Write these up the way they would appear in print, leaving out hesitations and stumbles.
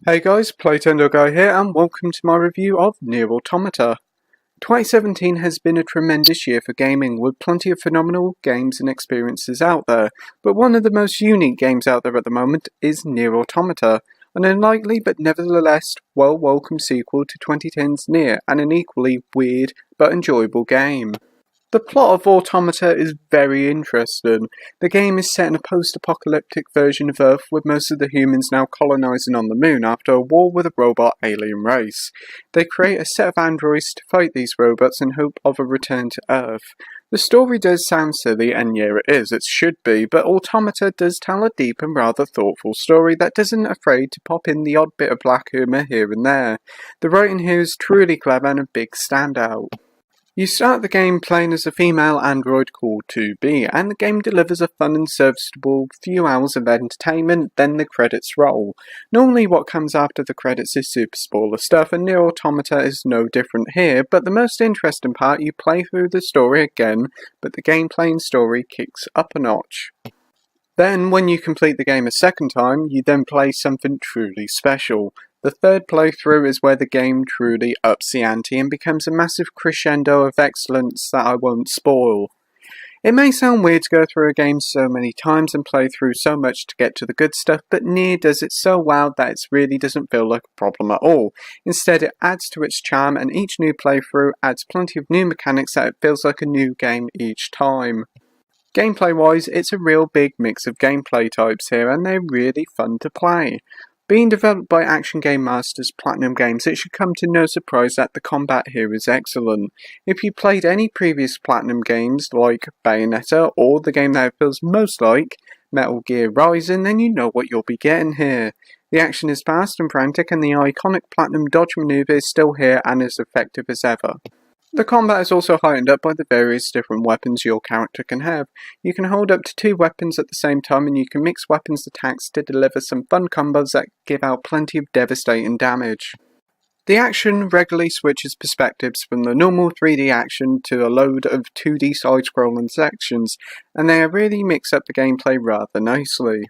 Hey guys, Playtendoguy here and welcome to my review of NieR Automata. 2017 has been a tremendous year for gaming, with plenty of phenomenal games and experiences out there, but one of the most unique games out there at the moment is NieR Automata, an unlikely but nevertheless well-welcome sequel to 2010's NieR, and an equally weird but enjoyable game. The plot of Automata is very interesting. The game is set in a post-apocalyptic version of Earth, with most of the humans now colonising on the moon after a war with a robot alien race. They create a set of androids to fight these robots in hope of a return to Earth. The story does sound silly, and yeah, it should be, but Automata does tell a deep and rather thoughtful story that isn't afraid to pop in the odd bit of black humour here and there. The writing here is truly clever and a big standout. You start the game playing as a female android called 2B, and the game delivers a fun and serviceable few hours of entertainment, then the credits roll. Normally what comes after the credits is super spoiler stuff, and NieR Automata is no different here, but the most interesting part, you play through the story again, but the gameplay and story kicks up a notch. Then, when you complete the game a second time, you then play something truly special. The third playthrough is where the game truly ups the ante and becomes a massive crescendo of excellence that I won't spoil. It may sound weird to go through a game so many times and play through so much to get to the good stuff, but NieR does it so well that it really doesn't feel like a problem at all. Instead, it adds to its charm, and each new playthrough adds plenty of new mechanics that it feels like a new game each time. Gameplay-wise, it's a real big mix of gameplay types here, and they're really fun to play. Being developed by Action Game Masters Platinum Games, it should come to no surprise that the combat here is excellent. If you played any previous Platinum games like Bayonetta, or the game that it feels most like, Metal Gear Rising, then you know what you'll be getting here. The action is fast and frantic, and the iconic Platinum dodge maneuver is still here and as effective as ever. The combat is also heightened up by the various different weapons your character can have. You can hold up to 2 weapons at the same time, and you can mix weapons attacks to deliver some fun combos that give out plenty of devastating damage. The action regularly switches perspectives from the normal 3D action to a load of 2D side-scrolling sections, and they really mix up the gameplay rather nicely.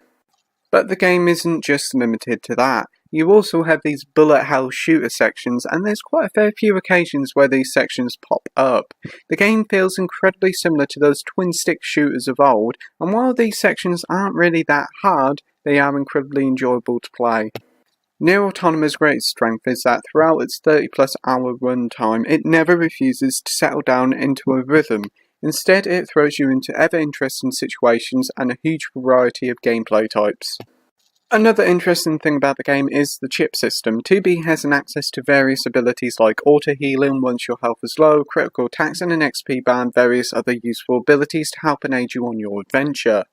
But the game isn't just limited to that. You also have these bullet hell shooter sections, and there's quite a fair few occasions where these sections pop up. The game feels incredibly similar to those twin stick shooters of old, and while these sections aren't really that hard, they are incredibly enjoyable to play. NieR Automata's greatest strength is that throughout its 30+ hour runtime, it never refuses to settle down into a rhythm. Instead, it throws you into ever interesting situations and a huge variety of gameplay types. Another interesting thing about the game is the chip system. 2B has an access to various abilities like auto-healing once your health is low, critical attacks, and an XP bar, and various other useful abilities to help and aid you on your adventure.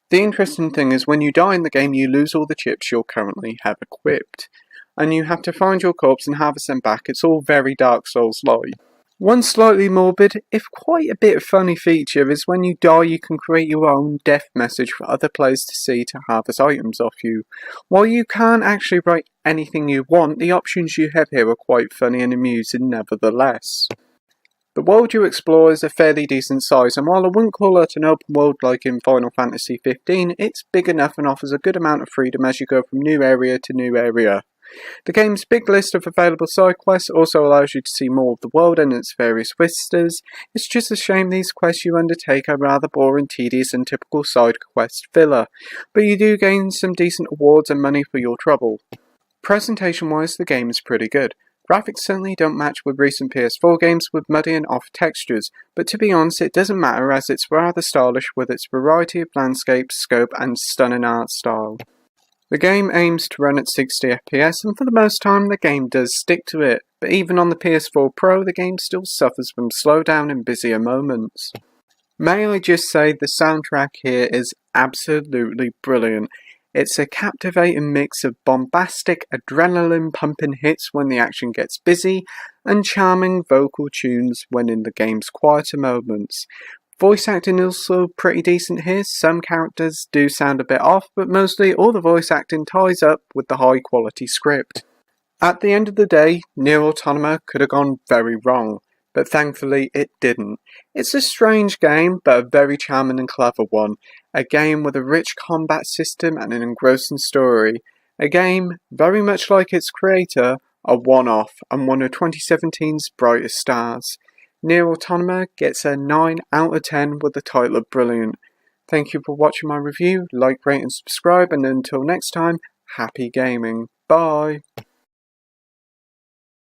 The interesting thing is when you die in the game, you lose all the chips you currently have equipped, and you have to find your corpse and harvest them back. It's all very Dark Souls-like. One slightly morbid, if quite a bit funny feature is when you die you can create your own death message for other players to see to harvest items off you. While you can't actually write anything you want, the options you have here are quite funny and amusing nevertheless. The world you explore is a fairly decent size, and while I wouldn't call it an open world like in Final Fantasy XV, it's big enough and offers a good amount of freedom as you go from new area to new area. The game's big list of available side quests also allows you to see more of the world and its various vistas. It's just a shame these quests you undertake are rather boring, tedious, and typical side quest filler, but you do gain some decent awards and money for your trouble. Presentation-wise, the game is pretty good. Graphics certainly don't match with recent PS4 games with muddy and off textures, but to be honest it doesn't matter as it's rather stylish with its variety of landscapes, scope, and stunning art style. The game aims to run at 60 FPS, and for the most time the game does stick to it, but even on the PS4 Pro the game still suffers from slowdown and busier moments. May I just say the soundtrack here is absolutely brilliant. It's a captivating mix of bombastic, adrenaline-pumping hits when the action gets busy, and charming vocal tunes when in the game's quieter moments. Voice acting is also pretty decent here. Some characters do sound a bit off, but mostly all the voice acting ties up with the high quality script. At the end of the day, NieR Automata could have gone very wrong, but thankfully it didn't. It's a strange game, but a very charming and clever one. A game with a rich combat system and an engrossing story. A game, very much like its creator, a one-off and one of 2017's brightest stars. NieR Automata gets a 9 out of 10 with the title of brilliant. Thank you for watching my review, like, rate and subscribe, and until next time, happy gaming. Bye!